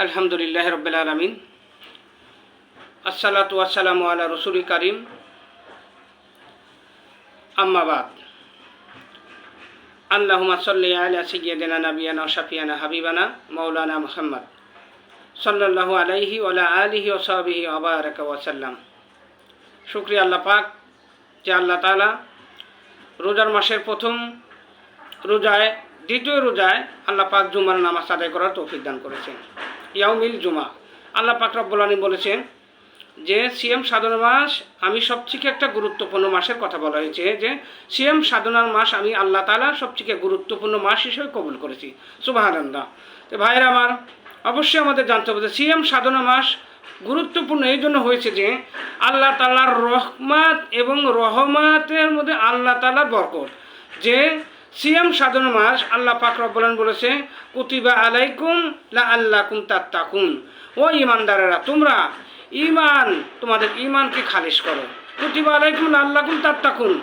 আলহামদুলিল্লাহ রব্বিল আলামিন, আসসালাতু ওয়াসসালামু আলা রসুল কারিম, আম্মা বাদ। আল্লাহুম্মা সাল্লি আলা সাইয়্যিদিনা নাবিয়ানা ওয়া শাফিয়ানা হাবিবানা মাওলানা মুহাম্মদ সাল্লাল্লাহু আলাইহি ওয়া আলা আলিহি ওয়া সাহবিহি ওয়া বারাকা ওয়া সাল্লাম। শুকরিয়া আল্লাহ পাক যে আল্লাহ তাআলা রোজার মাসের প্রথম রোজায়, দ্বিতীয় রোজায় আল্লাহ পাক জুমার নামাজ আদায় করার তৌফিক দান করেছেন। ইয়াউমিল জুমা, আল্লাহ পাক রব্বুল আলামিন বলেছেন যে সিয়াম সাধনার মাস আমি সবথেকে একটা গুরুত্বপূর্ণ মাসের কথা বলা হয়েছে, যে সিয়াম সাধনার মাস আমি আল্লাহ তাআলা সবথেকে গুরুত্বপূর্ণ মাস হিসেবে কবুল করেছি। সুবহানাল্লাহ। তো ভাইয়েরা আমার, অবশ্যই আমাদের জানতে হবে যে সিয়াম সাধনা মাস গুরুত্বপূর্ণ এই জন্য হয়েছে যে আল্লাহ তাআলার রহমত এবং রহমতের মধ্যে আল্লাহ তাআলার বরকত। যে সিয়াম সাধনা মাস আল্লাহ পাক রব্বুল আলামিন বলেছে কুতিবা আলাইকুম লাআল্লাকুম তাত্তাকুন, ও ঈমানদারেরা তোমরা তোমাদের ঈমানকে খালিস করো। কুতিবা আলাইকুম লাআল্লাকুম তাত্তাকুন,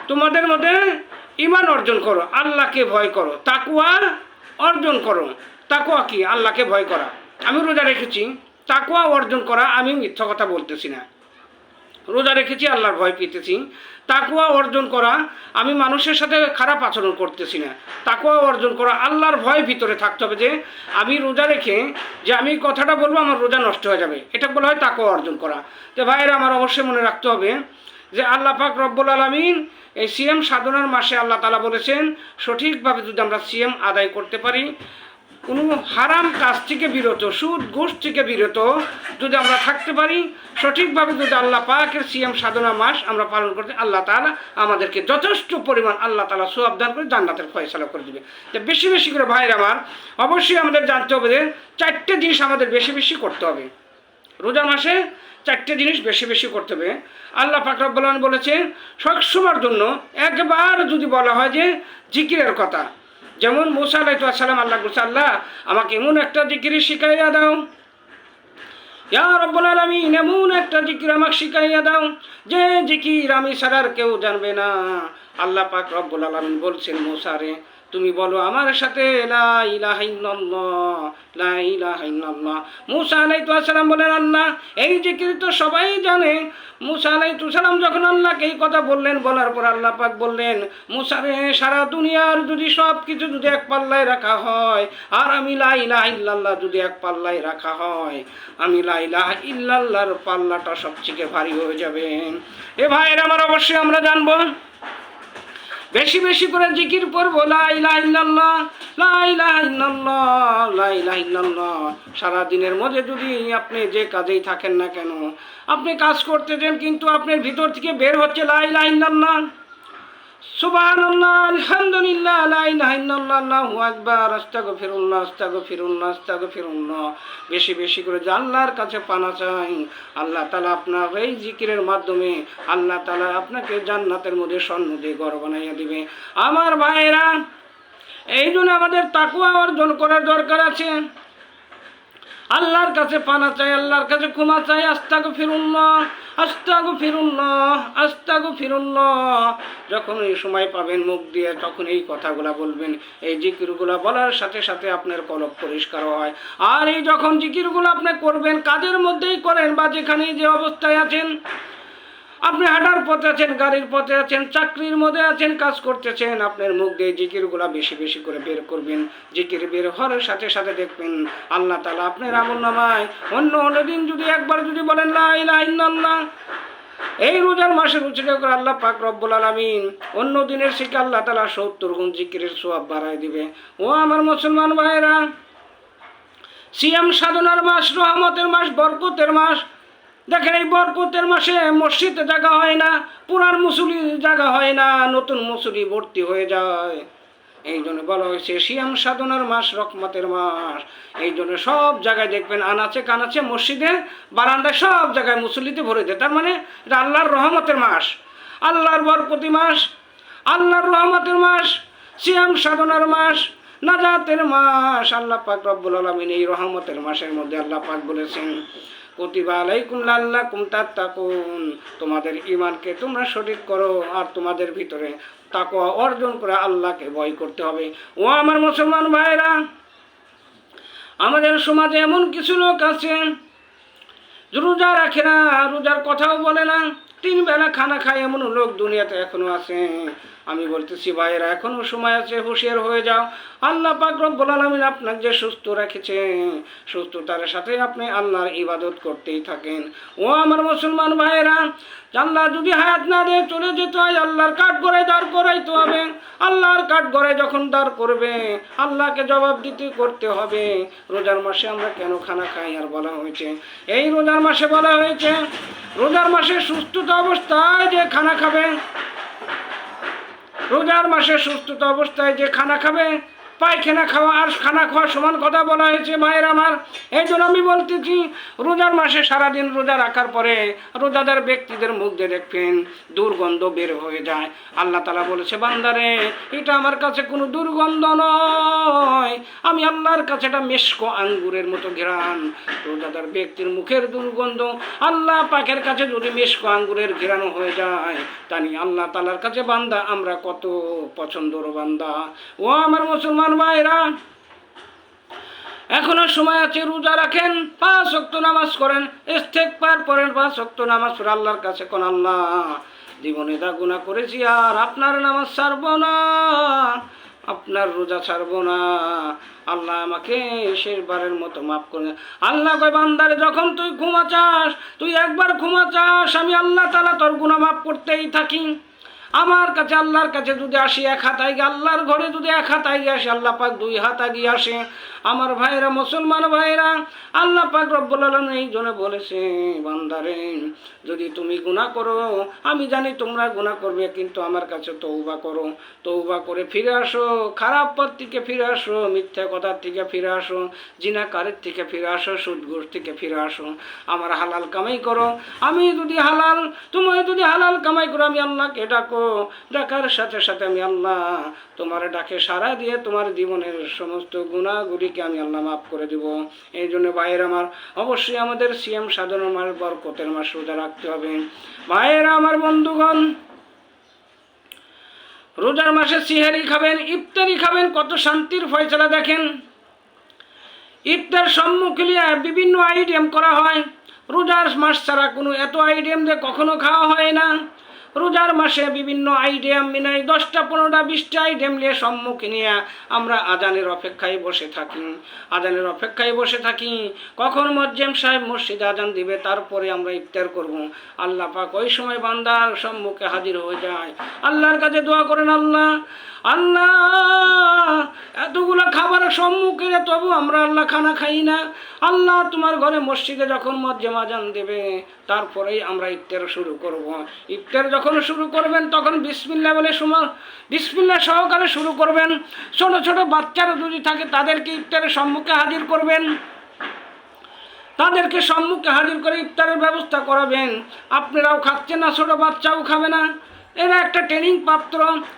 তোমাদের মধ্যে ঈমান অর্জন করো, আল্লাহকে ভয় করো, তাকওয়া অর্জন করো। তাকওয়া কি? আল্লাহকে ভয় করা। আমি রোজা রেখেছি, তাকওয়া অর্জন করা, আমি মিথ্যা কথা বলতেছি না। রোজা রেখেছি, আল্লাহর ভয় পেতেছি। তাকওয়া অর্জন করা, আমি মানুষের সাথে খারাপ আচরণ করতেছি না। তাকওয়া অর্জন করা, আল্লাহর ভয় ভিতরে থাকতে হবে যে আমি রোজা রেখে যে আমি কথাটা বলবো আমার রোজা নষ্ট হয়ে যাবে, এটা বলা হয় তাকওয়া অর্জন করা। তো ভাইয়েরা আমার অবশ্যই মনে রাখতে হবে যে আল্লাহ পাক রব্বুল আলামিন এই সিয়াম সাধনার মাসে আল্লাহ তাআলা বলেছেন সঠিকভাবে যদি আমরা সিয়াম আদায় করতে পারি, কোনো হারাম কাজ থেকে বিরত, সুদ ঘুষ থেকে বিরত যদি আমরা থাকতে পারি, সঠিকভাবে যদি আল্লাহ পাকের সিয়াম সাধনা মাস আমরা পালন করতে, আল্লাহ তাআলা আমাদেরকে যথেষ্ট পরিমাণ আল্লাহ তাআলা সওয়াব দান করে জান্নাতের ফয়সালা করে দিবে। যে বেশি বেশি করে ভাইয়ের আমার অবশ্যই আমাদের জানতে হবে যে চারটে জিনিস আমাদের বেশি বেশি করতে হবে। রোজা মাসে চারটে জিনিস বেশি বেশি করতে হবে। আল্লাহ পাক রব্বুল আলামিন বলেছেন সবসময়ের জন্য একবার যদি বলা হয় যে জিকিরের কথা, যেমন মুসা আলাইহিস সালাম আল্লাহ বলছে আল্লাহ আমাকে এমন একটা জিকির শিখাইয়া দাও, ইয়া রব্বুল আলামিন এমন একটা জিকির আমাকে শিখাইয়া দাও যে জিকির আমি ছাড়া আর কেউ জানবে না। আল্লাহ পাক রব্বুল আলামিন বলছেন মুসা রে তুমি বলো আমার সাথে লা ইলাহা ইল্লাল্লাহ, লা ইলাহা ইল্লাল্লাহ। মুসা আলাইহিস সালাম বলেন আল্লাহ এই জিকির তো সবাই জানে। মুসা আলাইহিস সালাম যখন আল্লাহকে এই কথা বললেন, বলার পর আল্লাহ পাক বললেন মুসা রে সারা দুনিয়ার যদি সব কিছু যদি এক পাল্লায় রাখা হয় আর আমি লা ইলাহা ইল্লাল্লাহ যদি এক পাল্লায় রাখা হয়, আমি লা ইলাহা ইল্লাল্লাহর পাল্লাটা সবচেয়ে ভারী হয়ে যাবে। এ ভাইয়েরা আমার অবশ্যই আমরা জানবো বেশি বেশি করে জিকির করবো লা ইলাহা ইল্লাল্লাহ, লা ইলাহা ইল্লাল্লাহ, লা ইলাহা ইল্লাল্লাহ। সারাদিনের মধ্যে যদি আপনি যে কাজেই থাকেন না কেন, আপনি কাজ করতে দেন কিন্তু আপনার ভিতর থেকে বের হচ্ছে লা ইলাহা ইল্লাল্লাহ, সুবহানাল্লাহ, আলহামদুলিল্লাহ, লা ইলাহা ইল্লাল্লাহ, আল্লাহু আকবার, আস্তাগফিরুল্লাহ, আস্তাগফিরুল্লাহ, আস্তাগফিরুল্লাহ। বেশি বেশি করে যে আল্লাহর কাছে পানা চাই, আল্লাহ তাআলা আপনার এই জিকিরের মাধ্যমে আল্লাহ তাআলা আপনাকে জান্নাতের মধ্যে স্বর্ণ দিয়ে ঘর বানাইয়া দিবে। আমার ভাইয়েরা এই জন্য আমাদের তাকওয়া অর্জন করার দরকার আছে। আল্লাহর কাছে পানা চাই, আল্লাহর কাছে ক্ষমা চাই, আস্তাগফিরুল্লাহ, আস্তাগফিরুল্লাহ, আস্তাগফিরুল্লাহ। যখন এই সময় পাবেন মুখ দিয়ে তখন এই কথাগুলা বলবেন, এই জিকিরগুলা বলার সাথে সাথে আপনার কলব পরিষ্কার হয়। আর এই যখন জিকিরগুলো আপনি করবেন কাজের মধ্যেই করেন বা যেখানেই যে অবস্থায় আছেন, আপনি হাঁটার পথে আছেন, গাড়ির পথে আছেন, চাকরির মধ্যে আছেন, কাজ করতেছেন, আপনার মুখ দিয়ে জিকিরগুলা বেশি বেশি করে বের করবেন। জিকির বের হওয়ার সাথে সাথে দেখবেন আল্লাহ তাআলা আপনার আমলনামায় অন্য দিন যদি একবার যদি বলেন লা ইলাহা ইল্লাল্লাহ, এই রোজার মাসের উচিত করে আল্লাহ পাক রব্বুল আলামিন অন্য দিনের থেকে আল্লাহ তাআলা 70 গুণ জিকিরের সওয়াব বাড়ায় দিবে। ও আমার মুসলমান ভাইরা, সিয়াম সাধনার মাস, রহমতের মাস, বরকতের মাস। দেখেন এই বরকতের মাসে মসজিদে জায়গা হয় না, পুরান মুসল্লি জায়গা হয় না, নতুন মুসল্লি ভর্তি হয়ে যায়। এই জন্য বলা হয়েছে সিয়াম সাধনার মাস, রহমতের মাস। এই জন্য সব জায়গায় দেখবেন আনাচে কানাচে মসজিদে বারান্দায় সব জায়গায় মুসল্লিতে ভরে দেয়। তার মানে এটা আল্লাহর রহমতের মাস, আল্লাহর বরকতি মাস, আল্লাহর রহমতের মাস, সিয়াম সাধনার মাস, নাজাতের মাস। আল্লাহ পাক রব্বুল আলামিন এই রহমতের মাসের মধ্যে আল্লাহ পাক বলেছেন কুতিবা আলাইকুম লাআল্লাকুম তাত্তাকুন, তোমাদের ঈমানকে তোমরা সঠিক করো আর তোমাদের ভিতরে তাকওয়া অর্জন করে আল্লাহকে ভয় করতে হবে। ও আমার মুসলমান ভাইরা, আমাদের সমাজে এমন কিছু লোক আছে রোজা রাখে না, রোজার কথাও বলে না, 3 বেলা খানা খায় এমন লোক দুনিয়াতে এখনো আছে। আমি বলতেছি ভাইয়েরা, এখনো সময় আছে, হুঁশিয়ার হয়ে যাও। আল্লাহ পাক রব্বুল আলামিন আপনাকে যে সুস্থ রেখেছে, সুস্থতার সাথে আপনি আল্লাহর ইবাদত করতেই থাকেন। ও আমার মুসলমান ভাইয়েরা, আল্লাহ যদি হায়াত না দিয়ে চলে যেতে হয়, আল্লাহর কাঠ গড়ায় দাঁড় করাইতে হবে। আল্লাহর কাঠ গড়ায় যখন দাঁড় করবে, আল্লাহকে জবাব দিতে করতে হবে। রোজার মাসে আমরা কেন খানা খাই আর বলা হয়েছে, এই রোজার মাসে বলা হয়েছে, রোজার মাসে সুস্থতা অবস্থায় যে খানা খাবে, রোজার মাসে সুস্থতা অবস্থায় যে খানা খাবে, পায়খানা খাওয়া আর খানা খাওয়া সমান কথা বলা হয়েছে ভাইয়ের আমার। এই জন্য আমি বলতেছি, রোজার মাসে সারাদিন রোজা রাখার পরে রোজাদার ব্যক্তিদের মুখ দিয়ে দেখবেন দুর্গন্ধ বের হয়ে যায়। আল্লাহ তাআলা বলেছে, বান্দারে এটা আমার কাছে কোনো দুর্গন্ধ নয়, আমি আল্লাহর কাছে এটা মেশকো আঙ্গুরের মতো ঘ্রাণ। রোজাদার ব্যক্তির মুখের দুর্গন্ধ আল্লাহ পাকের কাছে যদি মেশকো আঙ্গুরের ঘ্রাণ হয়ে যায়, তানি আল্লাহ তাআলার কাছে বান্দা আমরা কত পছন্দর বান্দা। ও আমার মুসলমান ভাইরা, এখনো সময় আছে, রোজা রাখেন, 5 ওয়াক্ত নামাজ করেন, ইস্তেগফার পড়েন, 5 ওয়াক্ত নামাজ পড়ে আল্লাহর কাছে কোন, আল্লাহ জীবনে যা গুনাহ করেছি আর আপনার নামাজ ছাড়বো না, আপনার রোজা ছাড়বো না, আল্লাহ আমাকে শেষবারের মতো মাফ করে। আল্লাহ কয়, বান্দারে যখন তুই ক্ষমা চাস, তুই একবার ক্ষমা চাস, আমি আল্লাহ তাআলা তোর গুনাহ মাফ করতেই থাকি। আমার কাছে আল্লাহর কাছে যদি আসি 1 হাত আগে, আল্লাহর ঘরে যদি 1 হাত আগে আসে, আল্লাহ পাক 2 হাত আগে আসে। আমার ভাইরা, মুসলমান ভাইরা, আল্লাহ পাক রব্বুল আলামিন এই জন্য বলেছে, বান্দারে যদি তুমি গুনাহ করো, আমি জানি তোমরা গুনাহ করবে, কিন্তু আমার কাছে তওবা করো, তওবা করে ফিরে আসো, খারাপ পথ থেকে ফিরে আসো, মিথ্যা কথার থেকে ফিরে আসো, জিনাকারের থেকে ফিরে আসো, সুদঘুষ থেকে ফিরে আসো, আমার হালাল কামাই করো। আমি যদি হালাল, তুমি যদি হালাল কামাই করো, আমি আল্লাহকে ডাকো, ডাকার সাথে সাথে আমি আল্লাহ তোমার ডাকে সাড়া দিয়ে তোমার জীবনের সমস্ত গুনাহগুলিকে আমি আল্লাহ মাফ করে দিব। এই জন্য ভাইয়েরা আমার, অবশ্যই আমাদের সিয়াম সাধনার মাস, বরকতের মাস রোজা রাখতে হবে। ভাইয়েরা আমার, বন্ধুগণ, রোজার মাসে সিহারি খাবেন, ইফতারি খাবেন, কত শান্তির ফয়সালা দেখেন। ইফতার সম্মুখীন বিভিন্ন আইটেম করা হয়, রোজার মাস ছাড়া কোনো এত আইটেম দিয়ে কখনো খাওয়া হয় না। রোজার মাসে বিভিন্ন আইটেম মিলাই 10টা 15টা 20টা আইটেম নিয়ে সম্মুখে নিয়ে আমরা আজানের অপেক্ষায় বসে থাকি, আজানের অপেক্ষায় বসে থাকি, কখন মুয়াজ্জিন সাহেব মসজিদে আজান দিবে, তারপরে আমরা ইফতার করব। আল্লাহ পাক ওই সময় বান্দার সম্মুখে হাজির হয়ে যায়। আল্লাহর কাছে দোয়া করেন, আল্লাহ আল্লাহ এতগুলো খাবারের সম্মুখে তবু আমরা আল্লাহ খানা খাই না। আল্লাহ তোমার ঘরে মসজিদে যখন মুয়াজ্জিন আজান দেবে, তারপরেই আমরা ইফতার শুরু করব। ইফতার যখন শুরু করবেন, তখন বিসমিল্লাহ বলে বিসমিল্লাহ সহকারে শুরু করবেন। ছোট ছোট বাচ্চারা যদি থাকে, তাদেরকে ইফতারের সম্মুখে হাজির করবেন, তাদেরকে সম্মুখে হাজির করে ইফতারের ব্যবস্থা করাবেন। আপনারাও খাচ্ছেন না, ছোট বাচ্চাও খাবে না, এরা একটা ট্রেনিং প্রাপ্ত,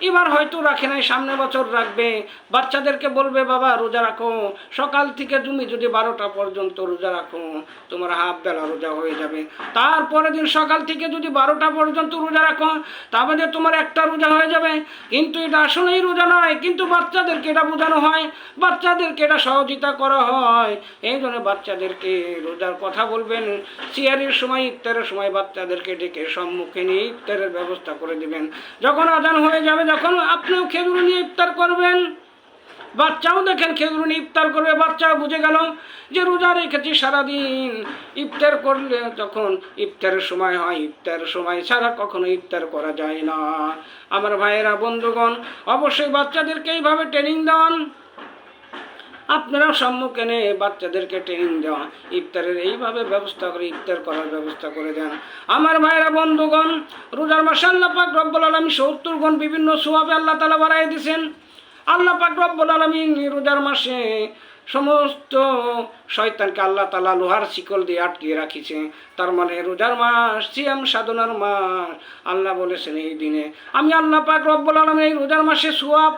এবার হয়তো রাখে নাই, সামনে বছর রাখবে। বাচ্চাদেরকে বলবে, বাবা রোজা রাখো, সকাল থেকে তুমি যদি 12টা পর্যন্ত রোজা রাখো, তোমার হাফ বেলা রোজা হয়ে যাবে। তারপরের দিন সকাল থেকে যদি 12টা পর্যন্ত রোজা রাখো, তাহলে তোমার একটা রোজা হয়ে যাবে। কিন্তু এটা আসলেই রোজা নয়, কিন্তু বাচ্চাদেরকে এটা বোঝানো হয়, বাচ্চাদেরকে এটা সহযোগিতা করা হয়। এই জন্য বাচ্চাদেরকে রোজার কথা বলবেন। সিয়ারির সময়, ইফতারের সময় বাচ্চাদেরকে ডেকে সম্মুখে নিয়ে ইফতারের ব্যবস্থা করে দিবেন। যখন আজান হয়ে যাবে, যখন আপনিও খেজুর নিয়ে ইফতার করবেন, বাচ্চাও দেখেন খেজুর নিয়ে ইফতার করবে, বাচ্চাও বুঝে গেল যে রোজা রেখেছি সারাদিন। ইফতার করলে যখন ইফতারের সময় হয়, ইফতারের সময় ছাড়া কখনো ইফতার করা যায় না। আমার ভাইয়েরা, বন্ধুগণ, অবশ্যই বাচ্চাদেরকে এইভাবে ট্রেনিং দেন। আপনারাও সম্মুখে নিয়ে বাচ্চাদেরকে ট্রেনিং দেওয়া, ইফতারের এইভাবে ব্যবস্থা করে ইফতার করার ব্যবস্থা করে দেন। আমার ভাইরা, বন্ধুগণ, রোজার মাসে আল্লাহ পাক রব্বুল আলামিন 70 গুণ বিভিন্ন সওয়াবে আল্লাহ তাআলা বাড়াই দিয়েছেন। আল্লাহ পাক রব্বুল আলামিন রোজার মাসে সমস্ত শয়তানকে আল্লাহ তাআলা লোহার শিকল দিয়ে আটকিয়ে রাখিছে। তার মানে রোজার মাস সিয়াম সাধনার মাস। আল্লাহ বলেছেন, এই দিনে আমি আল্লাহ পাক রব্বুল আলামিন এই রোজার মাসে সওয়াব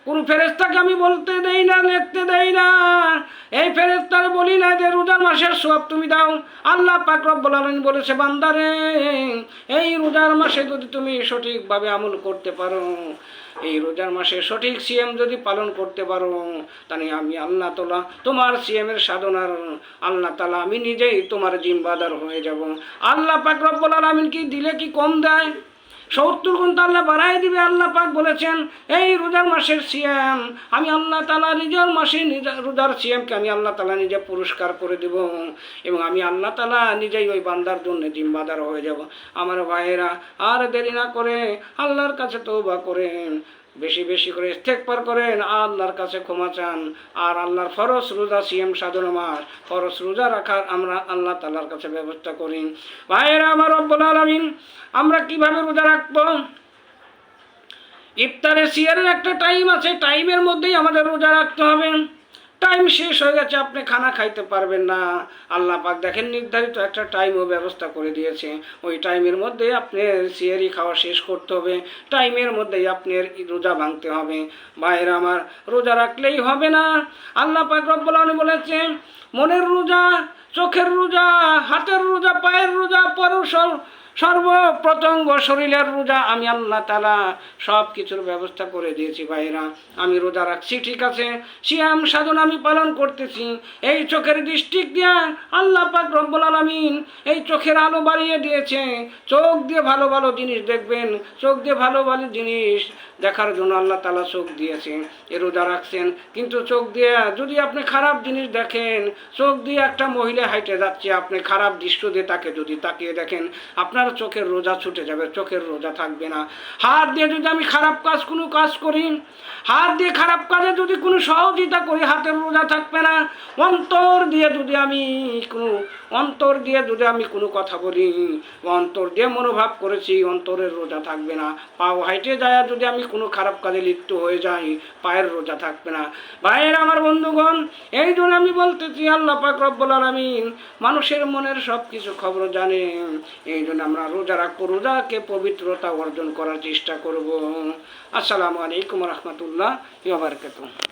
কোনো ফেরেশতাকে আমি বলতে দেই না, লিখতে দেই না। এই ফেরেশতার বলি না যে রোজার মাসের সওয়াব তুমি দাও। আল্লাহ পাক রব্বুল আলামিন বলেছে, বান্দারে এই রোজার মাসে যদি তুমি সঠিকভাবে আমল করতে পারো, এই রোজার মাসে সঠিক সিয়াম যদি পালন করতে পারো, তাহলে আমি আল্লাহ তাআলা তোমার সিয়ামের সাধনার আল্লাহ তাআলা আমি নিজেই তোমার জিম্মাদার হয়ে যাব। আল্লাহ পাক রব্বুল আলামিন কি দিলে কি কম দেয়? 70 গুণ তো আল্লাহ বাড়াই দিবে। আল্লাহ পাক বলেছেন এই রোজার মাসের সিয়াম আমি আল্লাহ তাআলা রোজার মাসে রোজার সিয়ামকে আমি আল্লাহ তাআলা নিজে পুরস্কার করে দেব, এবং আমি আল্লাহ তাআলা নিজেই ওই বান্দার জন্য জিম্মাদার হয়ে যাব। আমার ভাইয়েরা, আর দেরি না করে আল্লাহর কাছে তওবা করেন, বেশি বেশি করে ইস্তেগফার করেন, আল্লাহর কাছে ক্ষমা চান। আর আল্লাহর ফরজ রোজা সিয়াম সাধনা মাস ফরজ রোজা রাখার আমরা আল্লাহ তাআলার কাছে ব্যবস্থা করি। ভাইয়েরা আমার, রব্বুল আলামিন আমরা কিভাবে রোজা রাখবো? ইফতারে সিয়ারের একটা টাইম আছে, টাইমের মধ্যেই আমাদের রোজা রাখতে হবে। টাইম শেষ হয়ে গেছে, আপনি খানা খাইতে পারবেন না। আল্লাহ পাক দেখেন নির্ধারিত একটা টাইমও ব্যবস্থা করে দিয়েছে, ওই টাইমের মধ্যে আপনার সিয়ারি খাওয়া শেষ করতে হবে, টাইমের মধ্যেই আপনার রোজা ভাঙতে হবে। ভাইয়েরা আমার, রোজা রাখলেই হবে না। আল্লাহ পাক রব্বুল আলামিন বলেছেন মনের রোজা, চোখের রোজা, হাতের রোজা, পায়ের রোজা, সর্বপ্রথম শরীরের রোজা আমি আল্লাহ তাআলা সব কিছুর ব্যবস্থা করে দিয়েছি। ভাইরা, আমি রোজা রাখছি ঠিক আছে, সিয়াম সাধনা আমি পালন করতেছি। এই চোখের দৃষ্টি দিয়ে আল্লাহ পাক রব্বুল আলামিন এই চোখের আলো বাড়িয়ে দিয়েছে। চোখ দিয়ে ভালো ভালো জিনিস দেখবেন, চোখ দিয়ে ভালো ভালো জিনিস দেখার জন্য আল্লাহ তাআলা চোখ দিয়েছে। এ রোজা রাখছেন, কিন্তু চোখ দিয়ে যদি আপনি খারাপ জিনিস দেখেন, চোখ দিয়ে একটা মহিলা হাইটে যাচ্ছে, আপনি খারাপ দৃশ্য দিয়ে তাকে যদি তাকিয়ে দেখেন, আপনার চোখের রোজা ছুটে যাবে, চোখের রোজা থাকবে না। হাত দিয়ে যদি আমি খারাপ কোনো কাজ করি, হাত দিয়ে খারাপ কাজে যদি কোনো সহযোগিতা করি, হাতের রোজা থাকবে না। অন্তর দিয়ে যদি আমি কোনো কথা বলি, অন্তর দিয়ে মনোভাব করেছি, অন্তরের রোজা থাকবে না। পাও হাইটে যায় যদি আমি কোনো খারাপ কাজে লিপ্ত হয়ে যাই, পায়ের রোজা থাকবে না। ভাইয়ের আমার, বন্ধুগণ, এই জন্য আমি বলতেছি আল্লাহ পাক রব্বুল আলামিন মানুষের মনের সব কিছু খবর জানে। এই জন্য আমরা রোজা রাখবো, রোজাকে পবিত্রতা অর্জন করার চেষ্টা করব। আসসালামু আলাইকুম রহমতুল্লাহ ওয়া বারাকাতুহু।